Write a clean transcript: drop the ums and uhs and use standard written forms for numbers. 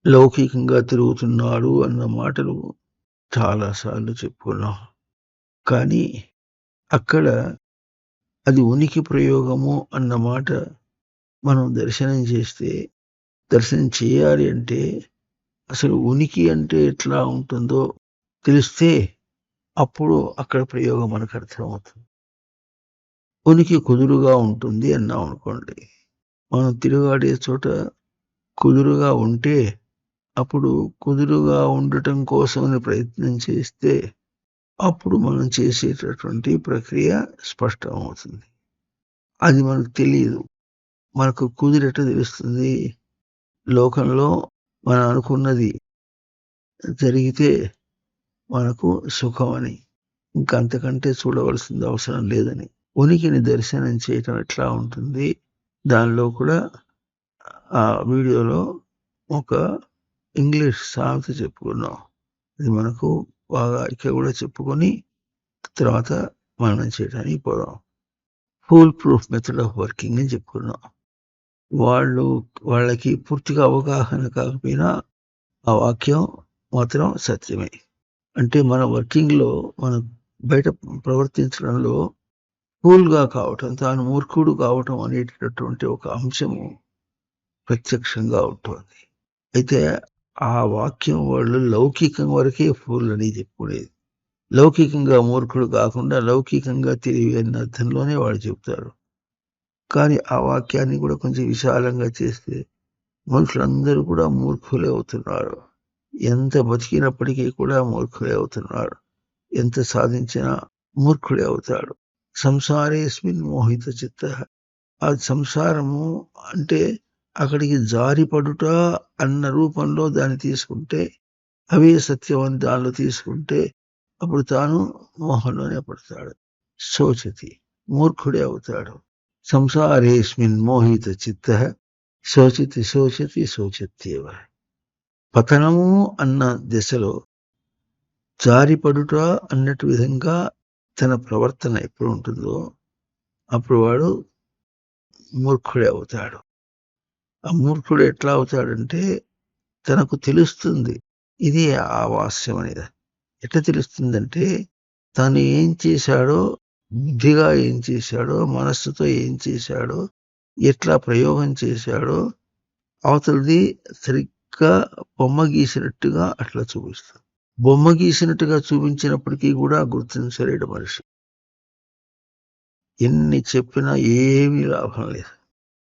లౌకికంగా తిరుగుతున్నాడు అన్న మాటలు చాలాసార్లు చెప్పుకున్నాం. కానీ అక్కడ అది ఉనికి ప్రయోగము అన్న మాట మనం దర్శనం చేయాలి అంటే అసలు ఉనికి అంటే ఎట్లా ఉంటుందో తెలిస్తే అప్పుడు అక్కడ ప్రయోగం మనకు అర్థమవుతుంది. ఉనికి కుదురుగా ఉంటుంది అన్నాం అనుకోండి. మనం తిరుగాడే చోట కుదురుగా ఉంటే అప్పుడు కుదురుగా ఉండటం కోసమని ప్రయత్నం చేస్తే అప్పుడు మనం చేసేటటువంటి ప్రక్రియ స్పష్టమవుతుంది. అది మనకు తెలియదు. మనకు కుదిరెట తెలుస్తుంది. లోకంలో మనం అనుకున్నది జరిగితే మనకు సుఖమని, ఇంకా అంతకంటే చూడవలసింది అవసరం లేదని. ఉనికిని దర్శనం చేయటం ఎట్లా ఉంటుంది, దానిలో కూడా ఆ వీడియోలో ఒక ఇంగ్లీష్ సామెత చెప్పుకున్నాం. అది మనకు బాగా ఇక్కడ కూడా చెప్పుకొని తర్వాత మనం చేయడానికి పోదాం. Foolproof method of working అని చెప్పుకున్నాం. వాళ్ళకి పూర్తిగా అవగాహన కాకపోయినా ఆ వాక్యం మాత్రం సత్యమే. అంటే మన వర్కింగ్లో మనం బయట ప్రవర్తించడంలో ఫూల్గా కావటం, తాను మూర్ఖుడు కావటం అనేటటువంటి ఒక అంశము ప్రత్యక్షంగా ఉంటుంది. అయితే ఆ వాక్యం వాళ్ళు లౌకికం వరకే ఫూల్ అని చెప్పుకునేది. లౌకికంగా మూర్ఖుడు కాకుండా లౌకికంగా తెలివి అన్న అర్థంలోనే వాళ్ళు చెప్తారు. కానీ ఆ వాక్యాన్ని కూడా కొంచెం విశాలంగా చేస్తే మనుషులందరూ కూడా మూర్ఖులే అవుతున్నారు. ఎంత బతికినప్పటికీ కూడా మూర్ఖులే అవుతున్నారు. ఎంత సాధించినా మూర్ఖుడే అవుతాడు. సంసారేస్మిన్ మోహిత చిత్త. ఆ సంసారము అంటే అక్కడికి జారిపడుట అన్న రూపంలో దాన్ని తీసుకుంటే, అవే సత్యం అని దానిలో తీసుకుంటే అప్పుడు తాను మోహంలోనే పడతాడు. శోచతి, మూర్ఖుడే అవుతాడు. సంసారేస్మిన్ మోహిత చిత్త శోచతి శోచతి శోచత్యేవ. పతనము అన్న దిశలో జారిపడుట అన్నట్టు విధంగా తన ప్రవర్తన ఎప్పుడు ఉంటుందో అప్పుడు వాడు మూర్ఖుడే అవుతాడు. ఆ మూర్ఖుడు ఎట్లా అవుతాడంటే తనకు తెలుస్తుంది ఇది ఆవాస్యం అనేది. ఎట్లా తెలుస్తుందంటే తను ఏం చేశాడో, బుద్ధిగా ఏం చేశాడో, మనస్సుతో ఏం చేశాడో, ఎట్లా ప్రయోగం చేశాడో అవతలది సరిగ్గా బొమ్మ గీసినట్టుగా అట్లా చూపిస్తుంది. బొమ్మ గీసినట్టుగా చూపించినప్పటికీ కూడా గుర్తించలేడు మనిషి. ఎన్ని చెప్పినా ఏమీ లాభం లేదు.